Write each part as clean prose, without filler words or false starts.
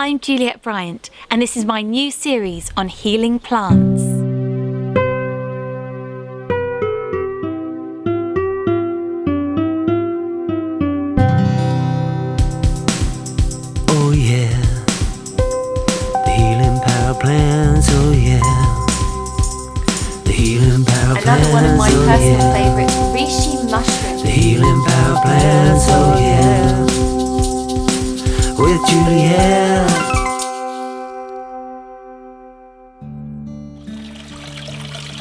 I'm Juliette Bryant, and this is my new series on healing plants. Oh yeah, the healing power plants, oh yeah. The healing power plants, Another one of my oh personal yeah. favourites, reishi mushrooms. The healing power plants, oh yeah. With Juliette.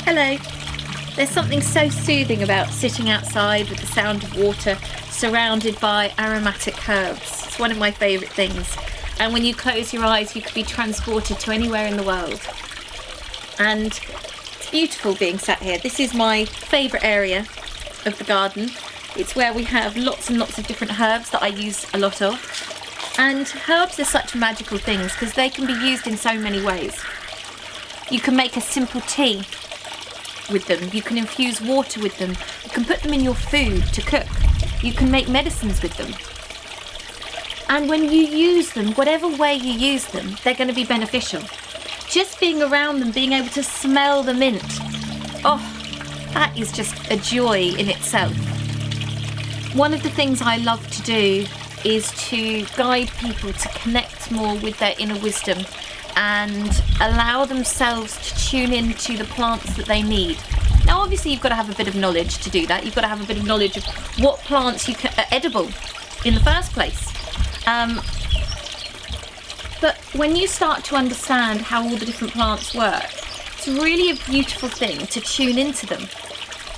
Hello. There's something so soothing about sitting outside with the sound of water surrounded by aromatic herbs. It's one of my favourite things. And when you close your eyes, you could be transported to anywhere in the world. And it's beautiful being sat here. This is my favourite area of the garden. It's where we have lots and lots of different herbs that I use a lot of. And herbs are such magical things because they can be used in so many ways. You can make a simple tea with them. You can infuse water with them. You can put them in your food to cook. You can make medicines with them. And when you use them, whatever way you use them, they're going to be beneficial. Just being around them, being able to smell the mint, oh, that is just a joy in itself. One of the things I love to do is to guide people to connect more with their inner wisdom and allow themselves to tune into the plants that they need. Now obviously you've got to have a bit of knowledge to do that. You've got to have a bit of knowledge of what plants are edible in the first place. But when you start to understand how all the different plants work, it's really a beautiful thing to tune into them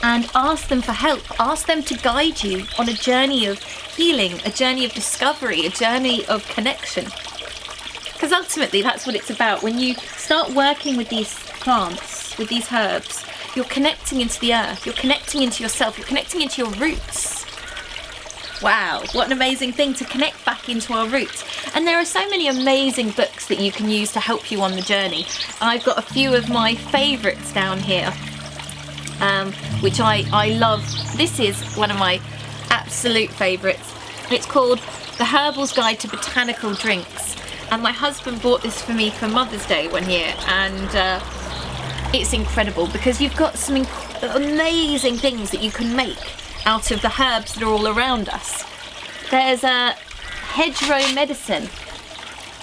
and ask them for help. Ask them to guide you on a journey of healing, a journey of discovery, a journey of connection. Because ultimately that's what it's about. When you start working with these plants, with these herbs, you're connecting into the earth, you're connecting into yourself, you're connecting into your roots. Wow, what an amazing thing to connect back into our roots. And there are so many amazing books that you can use to help you on the journey. I've got a few of my favourites down here, which I love. This is one of my absolute favourites. It's called The Herbal's Guide to Botanical Drinks. And my husband bought this for me for Mother's Day one year, and it's incredible because you've got some amazing things that you can make out of the herbs that are all around us. There's a hedgerow medicine.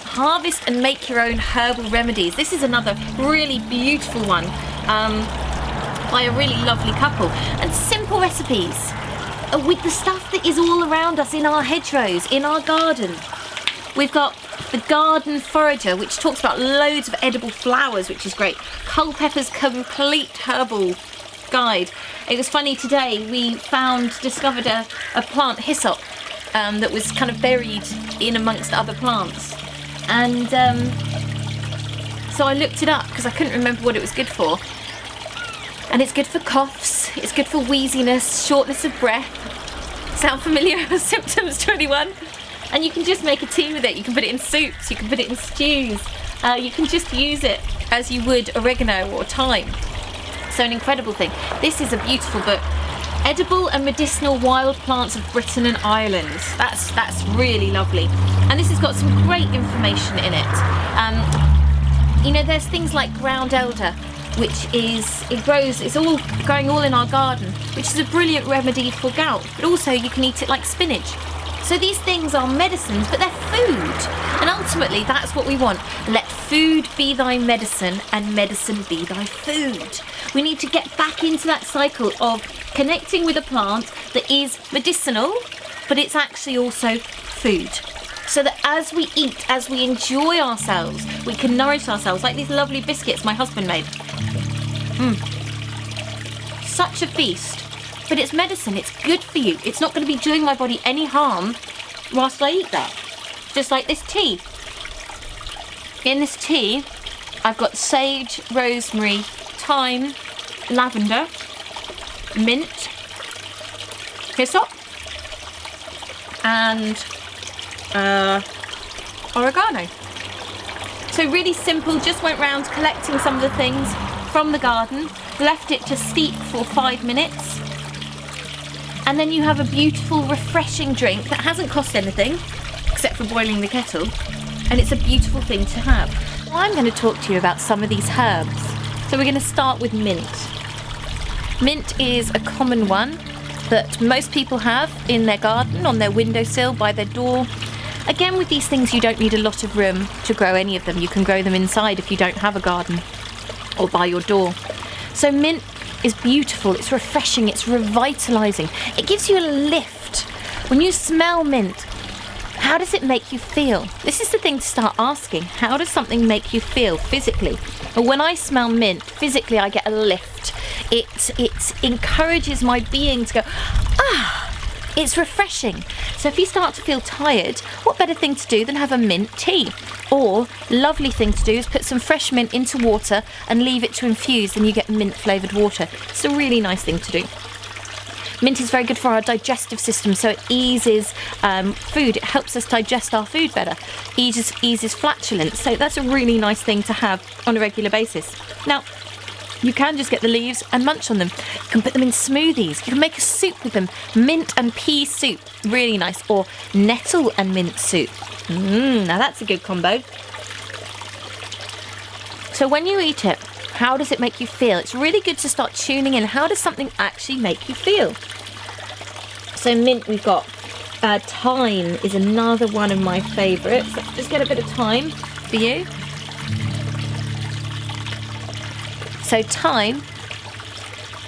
Harvest and make your own herbal remedies. This is another really beautiful one by a really lovely couple. And simple recipes with the stuff that is all around us in our hedgerows, in our garden. We've got the Garden Forager, which talks about loads of edible flowers, which is great. Culpepper's Complete Herbal Guide. It was funny today, we discovered a plant, hyssop, that was kind of buried in amongst other plants. And so I looked it up because I couldn't remember what it was good for. And it's good for coughs, it's good for wheeziness, shortness of breath. Sound familiar? Symptoms to anyone? And you can just make a tea with it. You can put it in soups, you can put it in stews. You can just use it as you would oregano or thyme. So an incredible thing. This is a beautiful book. Edible and Medicinal Wild Plants of Britain and Ireland. That's really lovely. And this has got some great information in it. There's things like ground elder, it's all growing all in our garden, which is a brilliant remedy for gout. But also you can eat it like spinach. So these things are medicines, but they're food. And ultimately, that's what we want. Let food be thy medicine and medicine be thy food. We need to get back into that cycle of connecting with a plant that is medicinal, but it's actually also food. So that as we eat, as we enjoy ourselves, we can nourish ourselves, like these lovely biscuits my husband made. Such a feast. But it's medicine, it's good for you. It's not going to be doing my body any harm whilst I eat that. Just like this tea. In this tea, I've got sage, rosemary, thyme, lavender, mint, hyssop, and oregano. So really simple, just went round collecting some of the things from the garden, left it to steep for 5 minutes. And then you have a beautiful, refreshing drink that hasn't cost anything, except for boiling the kettle. and it's a beautiful thing to have. I'm going to talk to you about some of these herbs. So we're going to start with mint. Mint is a common one that most people have in their garden, on their windowsill, by their door. Again, with these things, you don't need a lot of room to grow any of them. You can grow them inside if you don't have a garden, or by your door. So mint is beautiful, it's refreshing, it's revitalising. It gives you a lift. When you smell mint, how does it make you feel? This is the thing to start asking. How does something make you feel physically? Well, when I smell mint, physically I get a lift. It encourages my being to go, it's refreshing. So if you start to feel tired, what better thing to do than have a mint tea? Or, lovely thing to do is put some fresh mint into water and leave it to infuse, and you get mint flavoured water. It's a really nice thing to do. Mint is very good for our digestive system, so it eases food. It helps us digest our food better. Eases flatulence, so that's a really nice thing to have on a regular basis. Now, you can just get the leaves and munch on them. You can put them in smoothies. You can make a soup with them. Mint and pea soup, really nice. Or nettle and mint soup. Now that's a good combo. So when you eat it, how does it make you feel? It's really good to start tuning in. How does something actually make you feel? So mint, we've got thyme is another one of my favourites. Let's just get a bit of thyme for you. So thyme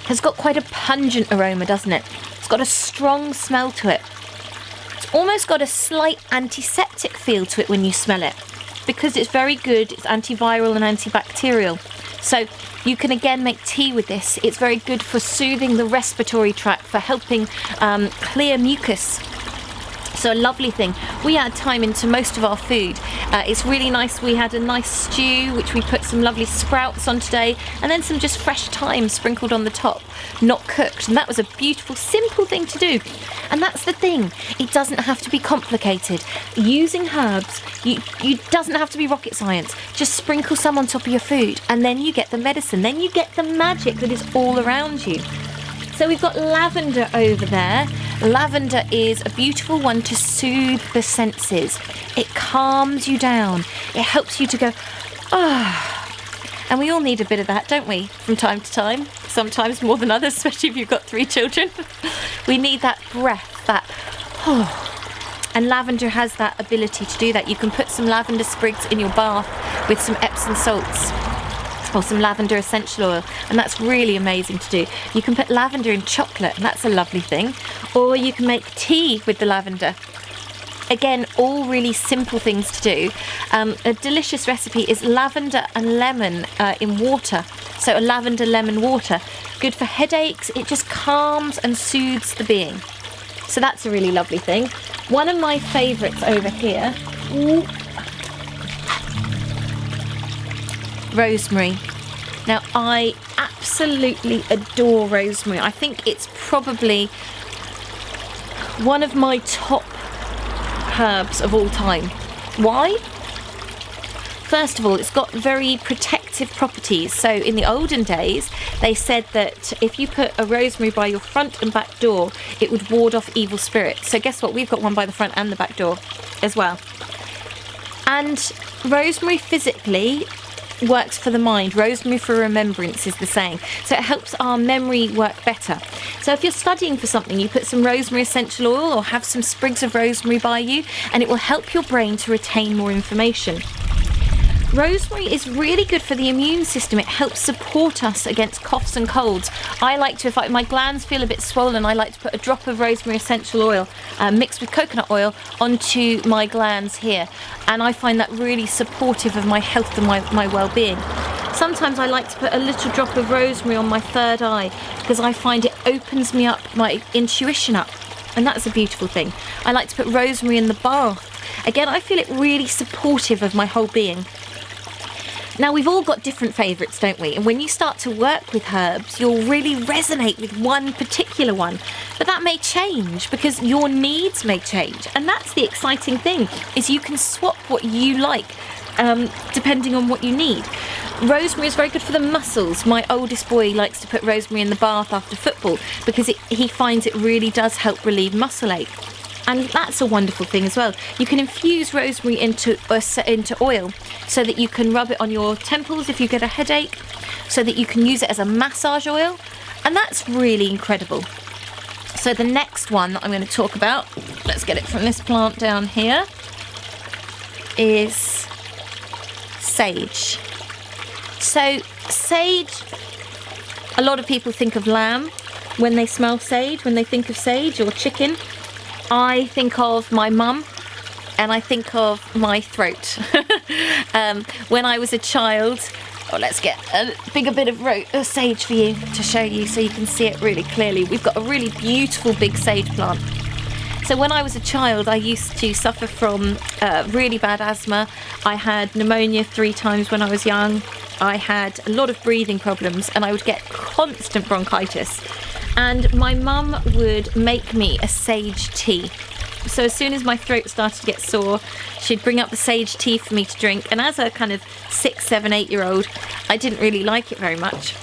has got quite a pungent aroma, doesn't it? It's got a strong smell to it. It's almost got a slight antiseptic feel to it when you smell it, because it's very good. It's antiviral and antibacterial. So you can again make tea with this. It's very good for soothing the respiratory tract, for helping clear mucus. So a lovely thing. We add thyme into most of our food. It's really nice. We had a nice stew, which we put some lovely sprouts on today, and then some just fresh thyme sprinkled on the top, not cooked. And that was a beautiful, simple thing to do. And that's the thing. It doesn't have to be complicated. Using herbs, you doesn't have to be rocket science. Just sprinkle some on top of your food, and then you get the medicine. Then you get the magic that is all around you. So we've got lavender over there. Lavender is a beautiful one to soothe the senses. It calms you down. It helps you to go, And we all need a bit of that, don't we, from time to time? Sometimes more than others, especially if you've got 3 children. We need that breath, that, And lavender has that ability to do that. You can put some lavender sprigs in your bath with some Epsom salts, or some lavender essential oil, and that's really amazing to do. You can put lavender in chocolate, and that's a lovely thing. Or you can make tea with the lavender. Again, all really simple things to do. A delicious recipe is lavender and lemon in water. So a lavender lemon water, good for headaches. It just calms and soothes the being. So that's a really lovely thing. One of my favourites over here, rosemary. Now, I absolutely adore rosemary. I think it's probably one of my top herbs of all time. Why? First of all, it's got very protective properties. So in the olden days, they said that if you put a rosemary by your front and back door, it would ward off evil spirits. So guess what? We've got one by the front and the back door as well. And rosemary physically works for the mind. Rosemary for remembrance is the saying. So it helps our memory work better. So if you're studying for something, you put some rosemary essential oil or have some sprigs of rosemary by you, and it will help your brain to retain more information. Rosemary is really good for the immune system. It helps support us against coughs and colds. I like to, if my glands feel a bit swollen, I like to put a drop of rosemary essential oil mixed with coconut oil onto my glands here. And I find that really supportive of my health and my well-being. Sometimes I like to put a little drop of rosemary on my third eye because I find it opens me up, my intuition up. And that's a beautiful thing. I like to put rosemary in the bath. Again, I feel it really supportive of my whole being. Now, we've all got different favourites, don't we? And when you start to work with herbs, you'll really resonate with one particular one. But that may change because your needs may change. And that's the exciting thing, is you can swap what you like depending on what you need. Rosemary is very good for the muscles. My oldest boy likes to put rosemary in the bath after football because he finds it really does help relieve muscle ache. And that's a wonderful thing as well. You can infuse rosemary into oil so that you can rub it on your temples if you get a headache, so that you can use it as a massage oil. And that's really incredible. So the next one that I'm going to talk about, let's get it from this plant down here, is sage. So sage, a lot of people think of lamb when they smell sage, when they think of sage, or chicken. I think of my mum, and I think of my throat. When I was a child, let's get a bigger bit of sage for you to show you so you can see it really clearly. We've got a really beautiful big sage plant. So when I was a child, I used to suffer from really bad asthma. I had pneumonia 3 times when I was young. I had a lot of breathing problems, and I would get constant bronchitis. And my mum would make me a sage tea. So as soon as my throat started to get sore, she'd bring up the sage tea for me to drink. And as a kind of 6, 7, 8-year-old, I didn't really like it very much.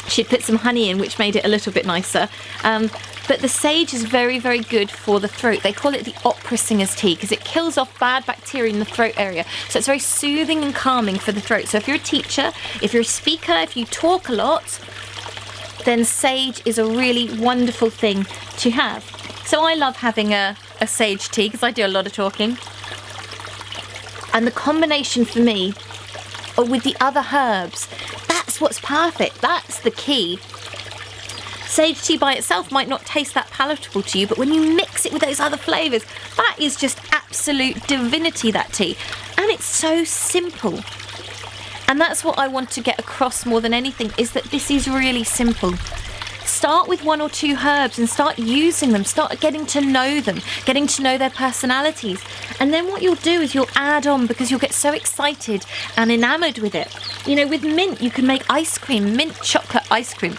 She'd put some honey in, which made it a little bit nicer. But the sage is very, very good for the throat. They call it the opera singer's tea because it kills off bad bacteria in the throat area. So it's very soothing and calming for the throat. So if you're a teacher, if you're a speaker, if you talk a lot, then sage is a really wonderful thing to have. So I love having a sage tea because I do a lot of talking. And the combination for me with the other herbs, that's what's perfect. That's the key. Sage tea by itself might not taste that palatable to you, but when you mix it with those other flavours, that is just absolute divinity, that tea. And it's so simple. And that's what I want to get across more than anything, is that this is really simple. Start with 1 or 2 herbs and start using them. Start getting to know them, getting to know their personalities. And then what you'll do is you'll add on, because you'll get so excited and enamoured with it. You know, with mint, you can make ice cream, mint chocolate ice cream.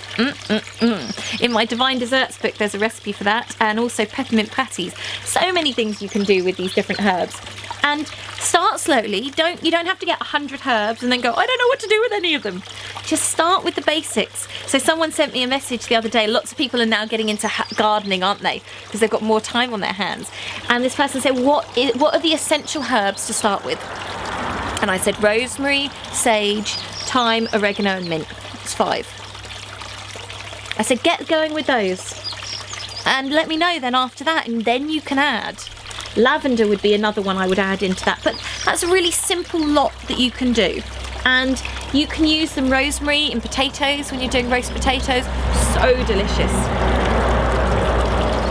In my Divine Desserts book, there's a recipe for that, and also peppermint patties. So many things you can do with these different herbs. And start slowly. You don't have to get 100 herbs and then go, I don't know what to do with any of them. Just start with the basics. So someone sent me a message the other day. Lots of people are now getting into gardening, aren't they? Because they've got more time on their hands. And this person said, what are the essential herbs to start with? And I said rosemary, sage, thyme, oregano and mint. It's 5. I said, get going with those. And let me know then after that, and then you can add. Lavender would be another one I would add into that, but that's a really simple lot that you can do. And you can use some rosemary in potatoes when you're doing roast potatoes. So delicious.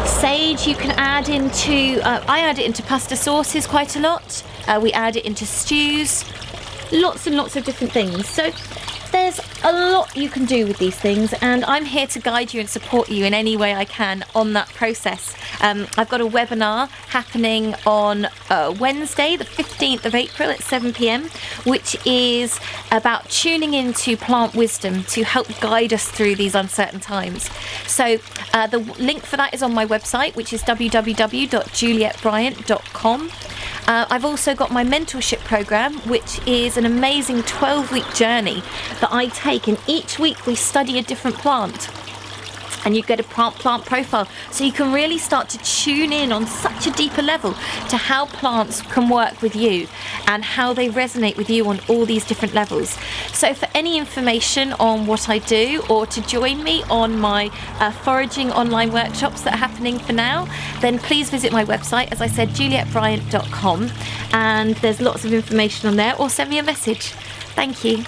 Sage you can add into, I add it into pasta sauces quite a lot. We add it into stews. Lots and lots of different things. So there's a lot you can do with these things, and I'm here to guide you and support you in any way I can on that process. I've got a webinar happening on Wednesday, the 15th of April at 7 p.m, which is about tuning into plant wisdom to help guide us through these uncertain times. So the link for that is on my website, which is www.juliettebryant.com. I've also got my mentorship program, which is an amazing 12-week journey that I take, and each week we study a different plant. And you get a plant profile, so you can really start to tune in on such a deeper level to how plants can work with you and how they resonate with you on all these different levels. So for any information on what I do, or to join me on my foraging online workshops that are happening for now, then please visit my website, as I said, juliettebryant.com, and there's lots of information on there, or send me a message. Thank you.